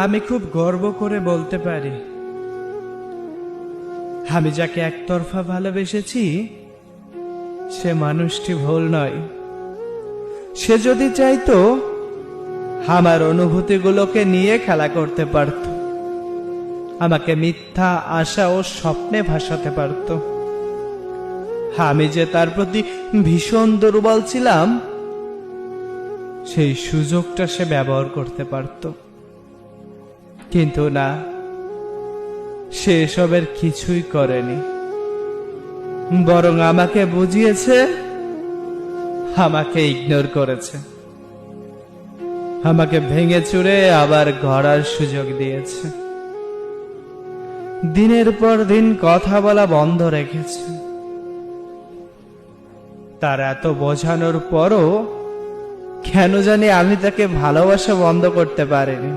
আমি খুব গর্ব করে বলতে পারি, আমি যাকে একতরফা ভালোবেসেছি সে মানুষটি ভুল নয়। সে যদি চাইতো আমার অনুভূতিগুলোকে নিয়ে খেলা করতে পারত, আমাকে মিথ্যা আশা ও স্বপ্নে ভাসাতে পারত। আমি যে তার প্রতি ভীষণ দুর্বল ছিলাম সেই সুযোগটা সে ব্যবহার করতে পারত, কিন্তু না, সে এসবের কিছুই করেনি। বরং আমাকে বুঝিয়েছে, আমাকে ইগনোর করেছে, আমাকে ভেঙে চুরে আবার গড়ার সুযোগ দিয়েছে। দিনের পর দিন কথা বলা বন্ধ রেখেছে। তার এত বোঝানোর পরও কেন জানি আমি তাকে ভালোবাসা বন্ধ করতে পারিনি।